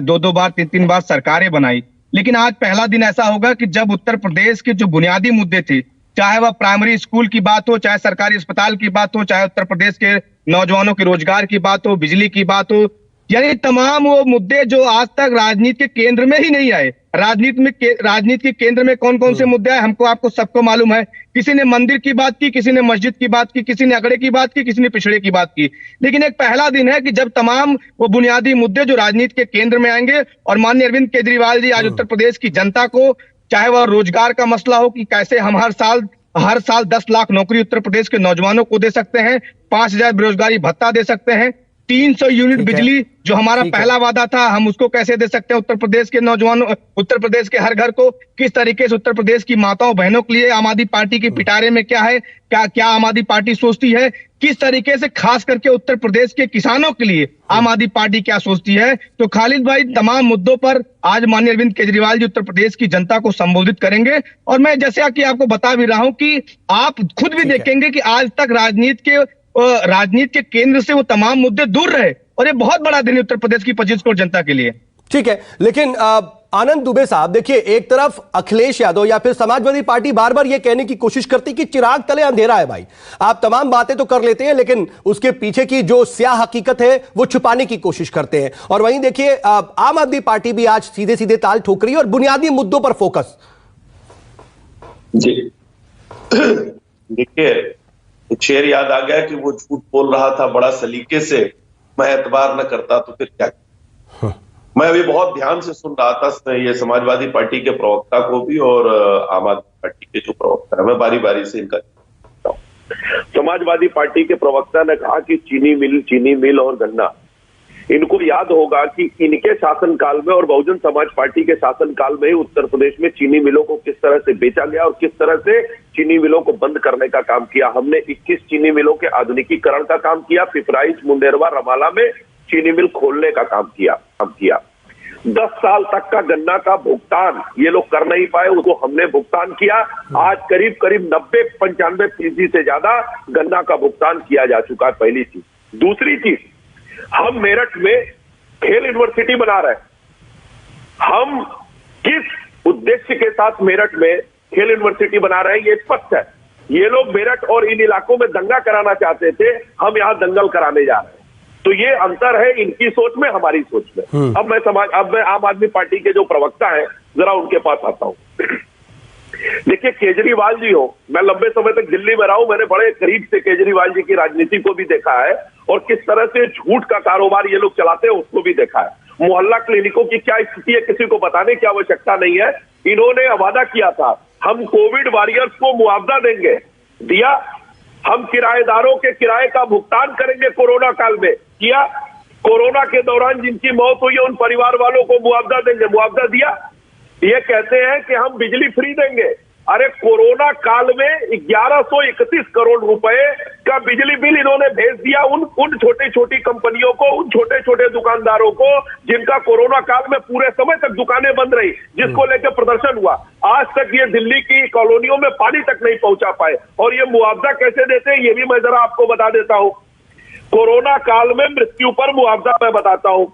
2-2 बार 3-3 बार सरकारें बनाई, लेकिन आज पहला दिन ऐसा होगा कि जब उत्तर प्रदेश के जो बुनियादी मुद्दे थे, चाहे वह प्राइमरी स्कूल की बात हो, चाहे सरकारी अस्पताल की बात हो, चाहे उत्तर प्रदेश के नौजवानों के रोजगार की बात हो, बिजली की बात हो, यानी तमाम वो मुद्दे जो आज तक राजनीति के केंद्र में ही नहीं आए। राजनीति के केंद्र में कौन कौन से मुद्दे आए, हमको आपको सबको मालूम है। किसी ने मंदिर की बात की, किसी ने मस्जिद की बात की, किसी ने अगड़े की बात की, किसी ने पिछड़े की बात की। लेकिन एक पहला दिन है कि जब तमाम वो बुनियादी मुद्दे जो राजनीति के केंद्र में आएंगे, और माननीय अरविंद केजरीवाल जी आज उत्तर प्रदेश की जनता को, चाहे वह रोजगार का मसला हो कि कैसे हम हर साल 10 लाख नौकरी उत्तर प्रदेश के नौजवानों को दे सकते हैं, 5,000 बेरोजगारी भत्ता दे सकते हैं, 300 यूनिट बिजली जो हमारा पहला वादा था, हम उसको कैसे दे सकते हैं उत्तर प्रदेश के नौजवानों, उत्तर प्रदेश के हर घर को। किस तरीके से उत्तर प्रदेश की माताओं बहनों के लिए आम आदमी पार्टी के पिटारे में क्या है, क्या आम आदमी पार्टी सोचती है, किस तरीके से खास करके उत्तर प्रदेश के किसानों के लिए आम आदमी पार्टी क्या सोचती है। तो खालिद भाई, तमाम मुद्दों पर आज माननीय अरविंद केजरीवाल जी उत्तर प्रदेश की जनता को संबोधित करेंगे। और मैं जैसे कि आपको बता भी रहा हूं कि आप खुद भी देखेंगे कि आज तक राजनीति के केंद्र से वो तमाम मुद्दे दूर रहे, और ये बहुत बड़ा दिन है उत्तर प्रदेश की 25 करोड़ जनता के लिए। ठीक है, लेकिन आनंद दुबे साहब, देखिए, एक तरफ अखिलेश यादव या फिर समाजवादी पार्टी बार बार यह कहने की कोशिश करती कि चिराग तले अंधेरा है। भाई, आप तमाम बातें तो कर लेते हैं, लेकिन उसके पीछे की जो स्याह हकीकत है वो छुपाने की कोशिश करते हैं। और वहीं देखिए, आम आदमी पार्टी भी आज सीधे सीधे ताल ठोक रही है और बुनियादी मुद्दों पर फोकस। जी देखिए, एक शेर याद आ गया कि वो झूठ बोल रहा था बड़ा सलीके से, मैं एतबार न करता तो फिर क्या। मैं अभी बहुत ध्यान से सुन रहा था ये समाजवादी पार्टी के प्रवक्ता को भी और आम आदमी पार्टी के जो प्रवक्ता है, मैं बारी बारी से इनका समाजवादी पार्टी के प्रवक्ता ने कहा कि चीनी मिल और गन्ना, इनको याद होगा कि इनके शासनकाल में और बहुजन समाज पार्टी के शासनकाल में ही उत्तर प्रदेश में चीनी मिलों को किस तरह से बेचा गया और किस तरह से चीनी मिलों को बंद करने का काम किया। हमने 21 चीनी मिलों के आधुनिकीकरण का काम किया, पिपराइच, मुंडेरवा, रमाला में चीनी मिल खोलने का काम किया। 10 साल तक का गन्ना का भुगतान ये लोग कर नहीं पाए, उसको हमने भुगतान किया। आज करीब 90-95% से ज्यादा गन्ना का भुगतान किया जा चुका है, पहली चीज। दूसरी चीज, हम मेरठ में खेल यूनिवर्सिटी बना रहे हैं। हम किस उद्देश्य के साथ मेरठ में खेल यूनिवर्सिटी बना रहे हैं ये स्पष्ट है। ये लोग मेरठ और इन इलाकों में दंगा कराना चाहते थे, हम यहां दंगल कराने जा रहे हैं। तो ये अंतर है इनकी सोच में, हमारी सोच में। अब मैं आम आदमी पार्टी के जो प्रवक्ता हैं, जरा उनके पास आता हूं। देखिए, केजरीवाल जी हो, मैं लंबे समय तक दिल्ली में रहा हूं, मैंने बड़े करीब से केजरीवाल जी की राजनीति को भी देखा है और किस तरह से झूठ का कारोबार ये लोग चलाते हैं उसको भी देखा है। मोहल्ला क्लिनिकों की क्या स्थिति है किसी को बताने की आवश्यकता नहीं है। इन्होंने वादा किया था हम कोविड वॉरियर्स को मुआवजा देंगे, दिया। हम किराएदारों के किराए का भुगतान करेंगे कोरोना काल में, किया। कोरोना के दौरान जिनकी मौत हुई है उन परिवार वालों को मुआवजा देंगे, मुआवजा दिया। ये कहते हैं कि हम बिजली फ्री देंगे। अरे कोरोना काल में 1131 करोड़ रुपए का बिजली बिल इन्होंने भेज दिया उन छोटी छोटी कंपनियों को, उन छोटे छोटे दुकानदारों को जिनका कोरोना काल में पूरे समय तक दुकानें बंद रही, जिसको लेकर प्रदर्शन हुआ। आज तक ये दिल्ली की कॉलोनियों में पानी तक नहीं पहुंचा पाए। और ये मुआवजा कैसे देते हैं ये भी मैं जरा आपको बता देता हूं। कोरोना काल में मृत्यु पर मुआवजा मैं बताता हूं।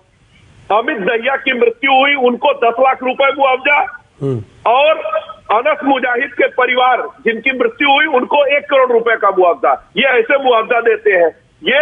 अमित दहिया की मृत्यु हुई, उनको 10 लाख रुपए मुआवजा, और अनस मुजाहिद के परिवार जिनकी मृत्यु हुई उनको 1 करोड़ रुपए का मुआवजा। ये ऐसे मुआवजा देते हैं। ये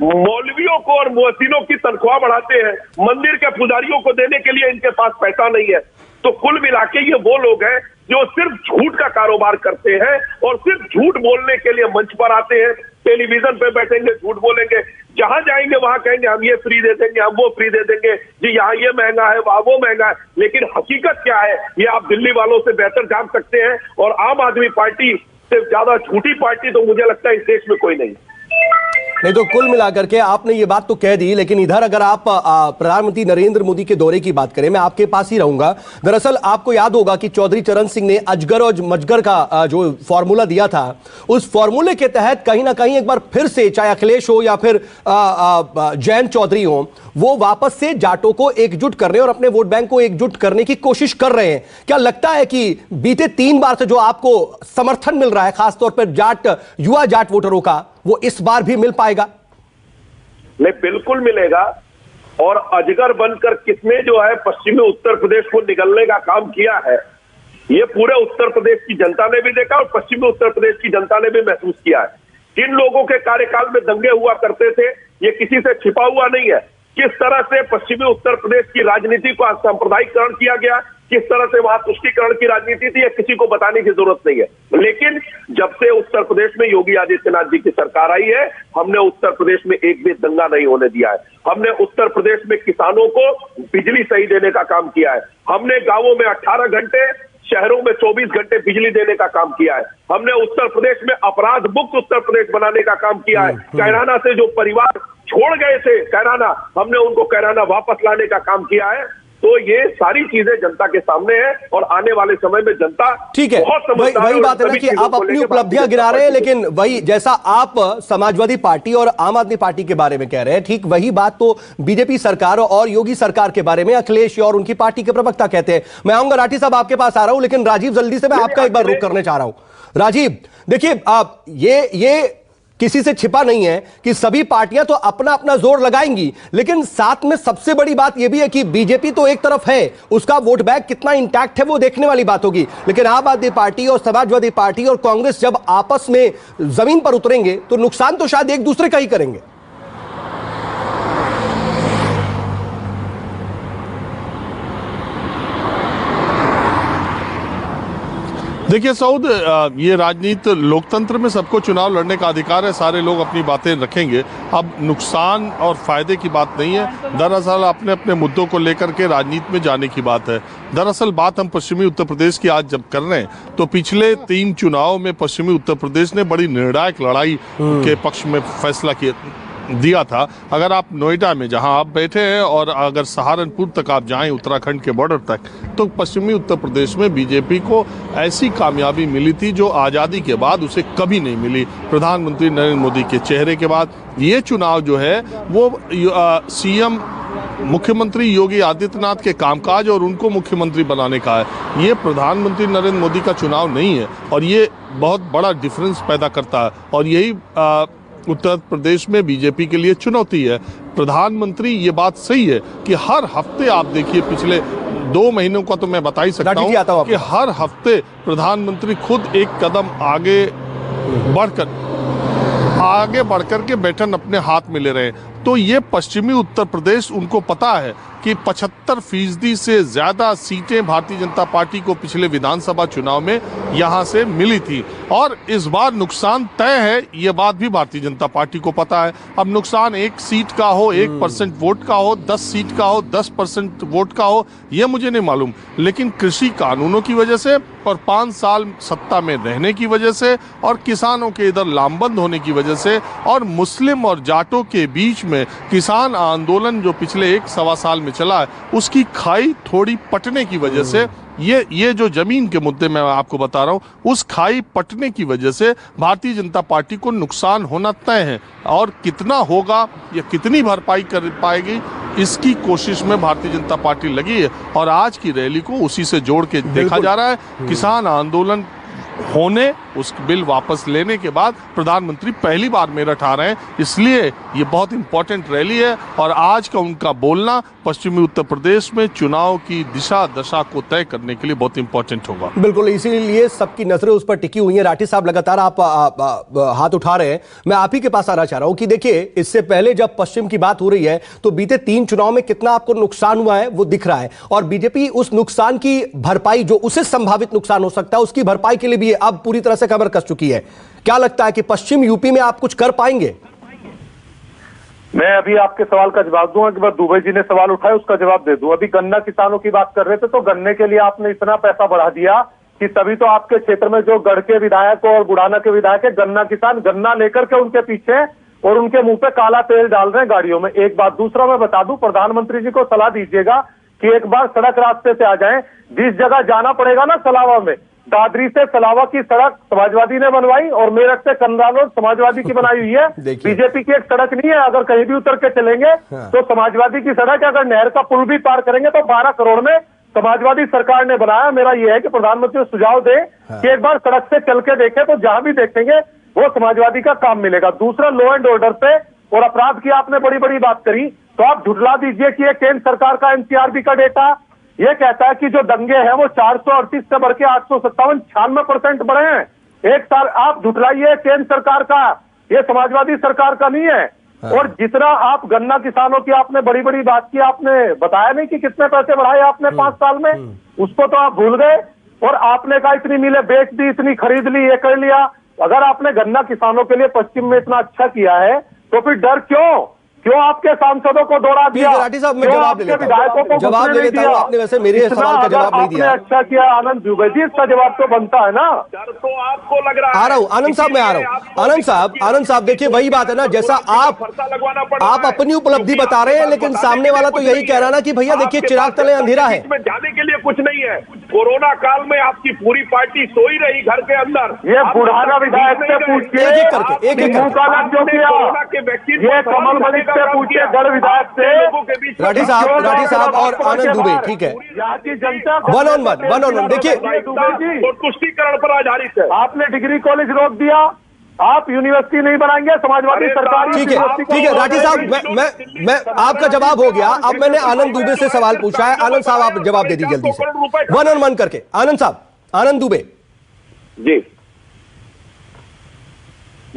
मौलवियों को और मुअज्जिनों की तनख्वाह बढ़ाते हैं, मंदिर के पुजारियों को देने के लिए इनके पास पैसा नहीं है। तो कुल मिला के ये वो लोग हैं जो सिर्फ झूठ का कारोबार करते हैं और सिर्फ झूठ बोलने के लिए मंच पर आते हैं, टेलीविजन पे बैठेंगे, झूठ बोलेंगे, जहां जाएंगे वहां कहेंगे हम ये फ्री दे देंगे, हम वो फ्री दे देंगे, जी यहाँ ये महंगा है, वहां वो महंगा है। लेकिन हकीकत क्या है ये आप दिल्ली वालों से बेहतर जान सकते हैं। और आम आदमी पार्टी से ज्यादा झूठी पार्टी तो मुझे लगता है इस देश में कोई नहीं। नहीं तो कुल मिलाकर के आपने ये बात तो कह दी, लेकिन इधर अगर आप प्रधानमंत्री नरेंद्र मोदी के दौरे की बात करें, मैं आपके पास ही रहूंगा। दरअसल आपको याद होगा कि चौधरी चरण सिंह ने अजगर और मजगर का जो फॉर्मूला दिया था, उस फॉर्मूले के तहत कहीं ना कहीं एक बार फिर से, चाहे अखिलेश हो या फिर जयंत चौधरी हो, वो वापस से जाटों को एकजुट करने और अपने वोट बैंक को एकजुट करने की कोशिश कर रहे हैं। क्या लगता है कि बीते 3 बार से जो आपको समर्थन मिल रहा है, खासतौर पर युवा जाट वोटरों का, वो इस बार भी मिल पाएगा? नहीं, बिल्कुल मिलेगा। और अजगर बनकर किसने जो है पश्चिमी उत्तर प्रदेश को निगलने का काम किया है, ये पूरे उत्तर प्रदेश की जनता ने भी देखा और पश्चिमी उत्तर प्रदेश की जनता ने भी महसूस किया है। जिन लोगों के कार्यकाल में दंगे हुआ करते थे, ये किसी से छिपा हुआ नहीं है। किस तरह से पश्चिमी उत्तर प्रदेश की राजनीति को सांप्रदायिकरण किया गया, किस तरह से वहां तुष्टीकरण की राजनीति थी, किसी को बताने की जरूरत नहीं है। लेकिन जब से उत्तर प्रदेश में योगी आदित्यनाथ जी की सरकार आई है, हमने उत्तर प्रदेश में एक भी दंगा नहीं होने दिया है। हमने उत्तर प्रदेश में किसानों को बिजली सही देने का काम किया है। हमने गांवों में 18 घंटे, शहरों में 24 घंटे बिजली देने का काम किया है। हमने उत्तर प्रदेश में अपराध मुक्त उत्तर प्रदेश बनाने का काम किया है। कैराना से जो परिवार छोड़ गए थे कैराना, हमने उनको कैराना वापस लाने का काम किया है। तो ये सारी चीजें जनता के सामने है और आने वाले समय में जनता ठीक है, वही बात है ना कि आप अपनी उपलब्धियां गिरा रहे हैं, लेकिन वही जैसा आप समाजवादी पार्टी और आम आदमी पार्टी के बारे में कह रहे हैं, ठीक वही बात तो बीजेपी सरकार और योगी सरकार के बारे में अखिलेश और उनकी पार्टी के प्रवक्ता कहते हैं। मैं आऊंगा राठी साहब आपके पास आ रहा हूं, लेकिन राजीव जल्दी से मैं आपका एक बार रुख करने चाह रहा हूं। राजीव देखिए, आप ये किसी से छिपा नहीं है कि सभी पार्टियां तो अपना अपना जोर लगाएंगी, लेकिन साथ में सबसे बड़ी बात यह भी है कि बीजेपी तो एक तरफ है, उसका वोट बैंक कितना इंटैक्ट है वो देखने वाली बात होगी। लेकिन आम आदमी पार्टी और समाजवादी पार्टी और कांग्रेस जब आपस में जमीन पर उतरेंगे तो नुकसान तो शायद एक दूसरे का ही करेंगे। देखिए सऊद, ये राजनीति लोकतंत्र में सबको चुनाव लड़ने का अधिकार है, सारे लोग अपनी बातें रखेंगे। अब नुकसान और फायदे की बात नहीं है, दरअसल अपने अपने मुद्दों को लेकर के राजनीति में जाने की बात है। दरअसल बात हम पश्चिमी उत्तर प्रदेश की आज जब कर रहे हैं तो पिछले 3 चुनाव में पश्चिमी उत्तर प्रदेश ने बड़ी निर्णायक लड़ाई के पक्ष में फैसला दिया था। अगर आप नोएडा में जहां आप बैठे हैं और अगर सहारनपुर तक आप जाएं, उत्तराखंड के बॉर्डर तक, तो पश्चिमी उत्तर प्रदेश में बीजेपी को ऐसी कामयाबी मिली थी जो आज़ादी के बाद उसे कभी नहीं मिली। प्रधानमंत्री नरेंद्र मोदी के चेहरे के बाद ये चुनाव जो है वो सीएम मुख्यमंत्री योगी आदित्यनाथ के कामकाज और उनको मुख्यमंत्री बनाने का है। ये प्रधानमंत्री नरेंद्र मोदी का चुनाव नहीं है और ये बहुत बड़ा डिफरेंस पैदा करता है और यही उत्तर प्रदेश में बीजेपी के लिए चुनौती है। प्रधानमंत्री, ये बात सही है कि हर हफ्ते आप देखिए, पिछले 2 महीनों का तो मैं बता ही सकता हूं कि हर हफ्ते प्रधानमंत्री खुद एक कदम आगे बढ़कर के बैठन अपने हाथ में ले रहे हैं। तो ये पश्चिमी उत्तर प्रदेश, उनको पता है कि 75% से ज्यादा सीटें भारतीय जनता पार्टी को पिछले विधानसभा चुनाव में यहां से मिली थी और इस बार नुकसान तय है, ये बात भी भारतीय जनता पार्टी को पता है। अब नुकसान 1 सीट का हो, 1% वोट का हो, 10 सीट का हो, 10% वोट का हो, ये मुझे नहीं मालूम, लेकिन कृषि कानूनों की वजह से और 5 साल सत्ता में रहने की वजह से और किसानों के इधर लामबंद होने की वजह से और मुस्लिम और जाटों के बीच में किसान आंदोलन जो पिछले 1-1.25 साल में चला है, उसकी खाई थोड़ी पटने की वजह से ये जो जमीन के मुद्दे मैं आपको बता रहा हूं, उस खाई पटने की वजह से भारतीय जनता पार्टी को नुकसान होना तय है और कितना होगा या कितनी भरपाई कर पाएगी, इसकी कोशिश में भारतीय जनता पार्टी लगी है और आज की रैली को उसी से जोड़ के देखा जा रहा है। किसान आंदोलन होने, उस बिल वापस लेने के बाद प्रधानमंत्री पहली बार मेरठ आ रहे हैं, इसलिए ये बहुत इंपॉर्टेंट रैली है और आज का उनका बोलना पश्चिमी उत्तर प्रदेश में चुनाव की दिशा दशा को तय करने के लिए बहुत इंपॉर्टेंट होगा। बिल्कुल, इसीलिए सबकी नजरें उस पर टिकी हुई हैं। राठी साहब, लगातार आप हाथ उठा रहे हैं, मैं आप ही के पास आना चाह रहा हूं कि देखिए, इससे पहले जब पश्चिम की बात हो रही है तो बीते 3 चुनाव में कितना आपको नुकसान हुआ है वो दिख रहा है और बीजेपी उस नुकसान की भरपाई, जो उसे संभावित नुकसान हो सकता है, उसकी भरपाई के लिए भी अब पूरी तरह से कमर कस चुकी है। क्या लगता है कि पश्चिम यूपी में आप कुछ कर पाएंगे? मैं अभी आपके सवाल का जवाब दूंगा कि बस दुबे जी ने सवाल उठाया, उसका जवाब दे दूं। अभी गन्ना किसानों की बात कर रहे थे तो गन्ने के लिए आपने इतना पैसा बढ़ा दिया कि तभी तो आपके क्षेत्र में जो गढ़ के विधायक और बुढ़ाना के विधायक है, गन्ना किसान गन्ना लेकर के उनके पीछे और उनके मुंह पे काला तेल डाल रहे हैं गाड़ियों में। एक बात। दूसरा मैं बता दूं, प्रधानमंत्री जी को सलाह दीजिएगा कि एक बार सड़क रास्ते से आ जाएं। जिस जगह जाना पड़ेगा ना, सलावा में, दादरी से सलावा की सड़क समाजवादी ने बनवाई और मेरठ से कंडालोर समाजवादी की बनाई हुई है। बीजेपी की एक सड़क नहीं है। अगर कहीं भी उतर के चलेंगे तो समाजवादी की सड़क है। अगर नहर का पुल भी पार करेंगे तो 12 करोड़ में समाजवादी सरकार ने बनाया। मेरा यह है कि प्रधानमंत्री सुझाव दे कि एक बार सड़क से चल के देखें तो जहां भी देखेंगे वो समाजवादी का काम मिलेगा। दूसरा, लॉ एंड ऑर्डर पे और अपराध की आपने बड़ी बड़ी बात करी, तो आप झुठला दीजिए कि ये केंद्र सरकार का एनसीआरबी का डेटा ये कहता है कि जो दंगे हैं वो 438 से बढ़ के 857, 96% बढ़े हैं। एक साल आप झुठलाइए, केंद्र सरकार का, ये समाजवादी सरकार का नहीं है। और जितना आप गन्ना किसानों की आपने बड़ी बड़ी बात की, आपने बताया नहीं कि कितने पैसे बढ़ाए आपने 5 साल में, उसको तो आप भूल गए। और आपने कहा इतनी मिलें बेच दी, इतनी खरीद ली, ये कर लिया। अगर आपने गन्ना किसानों के लिए पश्चिम में इतना अच्छा किया है तो फिर डर क्यों आपके सांसदों को दौड़ा दिया? राठी साहब, मैं जवाब ले लेता हूं। आपने वैसे मेरे सवाल का जवाब नहीं दिया। अच्छा किया आनंद दुबे जी, इसका जवाब तो बनता है ना। तो आपको लग रहा है। आ रहा हूं आनंद साहब, मैं आ रहा हूं। आनंद साहब देखिए, वही बात है ना, जैसा आप अपनी उपलब्धि बता रहे हैं, लेकिन सामने वाला तो यही कह रहा ना कि भैया देखिए चिराग तले अंधेरा है। जाने के लिए कुछ नहीं है। कोरोना काल में आपकी पूरी पार्टी सोई रही घर के अंदर। ये बुढ़ाना विधायक से पूछिए, एक एक करके क्यों किया? ये कमल मलिक से पूछिए, गढ़ विधायक से। राठी साहब और आनंद दुबे, ठीक है, यहाँ की जनता वन ऑन वन। देखिए, तुष्टीकरण पर आधारित है। आपने डिग्री कॉलेज रोक दिया, आप यूनिवर्सिटी नहीं बनाएंगे, समाजवादी सरकार। ठीक है राठी साहब, मैं आपका जवाब हो गया। अब मैंने आनंद दुबे से सवाल पूछा है। आनंद साहब, आप जवाब दे दीजिए जल्दी से, वन ऑन वन करके। आनंद साहब, आनंद दुबे जी,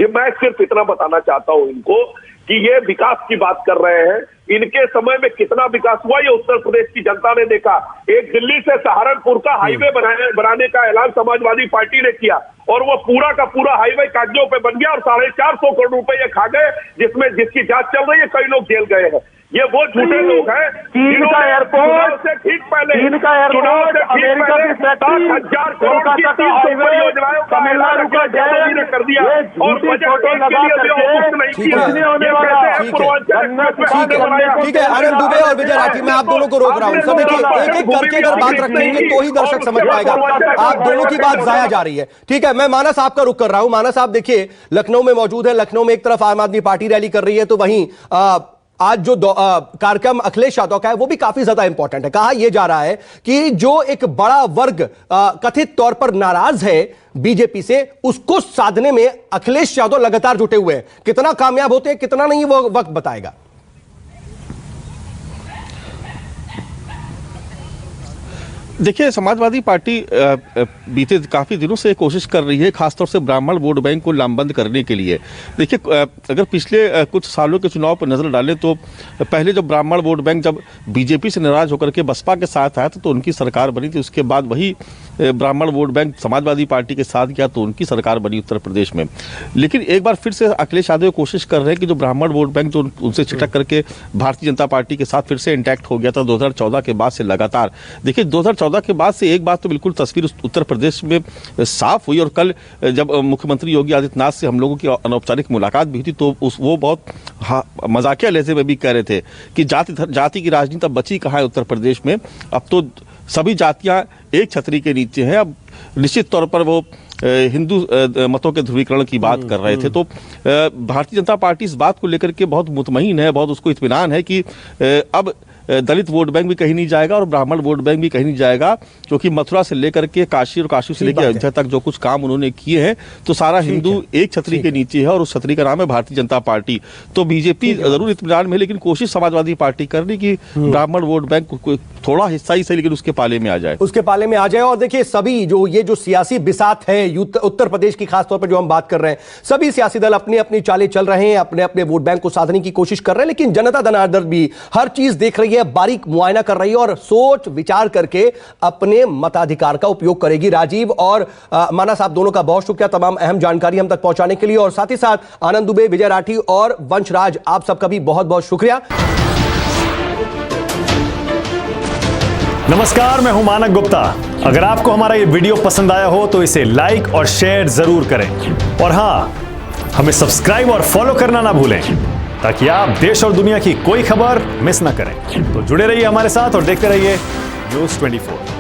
मैं सिर्फ इतना बताना चाहता हूं इनको कि ये विकास की बात कर रहे हैं। इनके समय में कितना विकास हुआ ये उत्तर प्रदेश की जनता ने देखा। एक दिल्ली से सहारनपुर का हाईवे बनाने का ऐलान समाजवादी पार्टी ने किया और वो पूरा का पूरा हाईवे कागजों पे बन गया और 450 करोड़ रुपए ये खा गए, जिसकी जांच चल रही है, कई लोग जेल गए हैं। ये वो झूठे लोग हैं। चीन का एयरपोर्ट से ठीक पहले अमेरिका की फैक्ट्री, 10,000 करोड़ की 300 परियोजनाओं का तमिलनाडु का जय कर दिया और फोटो लगा करके ठीक है, कुछ नहीं होने वाला। ठीक है आनंद दुबे और विजय राठी, मैं आप दोनों को रोक रहा हूं। सब देखिए, एक एक करके अगर बात रखेंगे तो ही दर्शक समझ पाएगा। आप दोनों की बात जाया जा रही है। ठीक है, मैं माना साहब का रुख कर रहा हूं। माना साहब देखिए, लखनऊ में मौजूद है। लखनऊ में एक तरफ आम आदमी पार्टी रैली कर रही है, तो वहीं आज जो कार्यक्रम अखिलेश यादव का है वो भी काफी ज्यादा इंपॉर्टेंट है। कहा यह जा रहा है कि जो एक बड़ा वर्ग कथित तौर पर नाराज है बीजेपी से, उसको साधने में अखिलेश यादव लगातार जुटे हुए हैं। कितना कामयाब होते हैं कितना नहीं, वो वक्त बताएगा। देखिए, समाजवादी पार्टी बीते काफ़ी दिनों से कोशिश कर रही है, खासतौर से ब्राह्मण वोट बैंक को लामबंद करने के लिए। देखिए, अगर पिछले कुछ सालों के चुनाव पर नज़र डालें तो पहले जब ब्राह्मण वोट बैंक जब बीजेपी से नाराज होकर के बसपा के साथ आया था तो उनकी सरकार बनी थी। उसके बाद वही ब्राह्मण वोट बैंक समाजवादी पार्टी के साथ गया तो उनकी सरकार बनी उत्तर प्रदेश में। लेकिन एक बार फिर से अखिलेश यादव कोशिश कर रहे हैं कि जो ब्राह्मण वोट बैंक जो उनसे छिटक करके भारतीय जनता पार्टी के साथ फिर से इंटैक्ट हो गया था 2014 के बाद से लगातार। देखिए, 2014 के बाद से एक बात तो बिल्कुल तस्वीर उत्तर प्रदेश में साफ हुई और कल जब मुख्यमंत्री योगी आदित्यनाथ से हम लोगों की अनौपचारिक मुलाकात भी थी तो वो बहुत मजाकिया लहजे में भी कह रहे थे कि जाति की राजनीति अब बची कहाँ है उत्तर प्रदेश में। अब तो सभी जातियां एक छतरी के नीचे हैं। अब निश्चित तौर पर वो हिंदू मतों के ध्रुवीकरण की बात कर रहे थे। तो भारतीय जनता पार्टी इस बात को लेकर के बहुत मुतमईन है, बहुत उसको इत्मीनान है कि अब दलित वोट बैंक भी कहीं नहीं जाएगा और ब्राह्मण वोट बैंक भी कहीं नहीं जाएगा, क्योंकि मथुरा से लेकर के काशी और काशी से लेकर अयोध्या तक जो कुछ काम उन्होंने किए हैं तो सारा हिंदू एक छतरी के नीचे है और उस छतरी का नाम है भारतीय जनता पार्टी। तो बीजेपी जरूर इत्मीनान में, लेकिन कोशिश समाजवादी पार्टी कर रही कि ब्राह्मण वोट बैंक थोड़ा हिस्सा ही सही लेकिन उसके पाले में आ जाए, उसके पाले में आ जाए। और देखिए, सभी जो सियासी बिसात है उत्तर प्रदेश की, खासतौर पर जो हम बात कर रहे हैं, सभी सियासी दल अपनी अपनी चालें चल रहे हैं, अपने अपने वोट बैंक को साधने की कोशिश कर रहे हैं, लेकिन जनता दनादर भी हर चीज देख रही है, बारीक मुआयना कर रही है और सोच विचार करके अपने मताधिकार का उपयोग करेगी। राजीव और माना साहब दोनों का बहुत शुक्रिया तमाम अहम जानकारी हम तक पहुंचाने के लिए, और साथ ही साथ आनंद दुबे, विजय राठी और वंशराज, आप सबका भी बहुत बहुत शुक्रिया। नमस्कार, मैं हूं मानक गुप्ता। अगर आपको हमारा ये वीडियो पसंद आया हो तो इसे लाइक और शेयर जरूर करें, और हां, हमें सब्सक्राइब और फॉलो करना ना भूलें ताकि आप देश और दुनिया की कोई खबर मिस ना करें। तो जुड़े रहिए हमारे साथ और देखते रहिए न्यूज़ 24।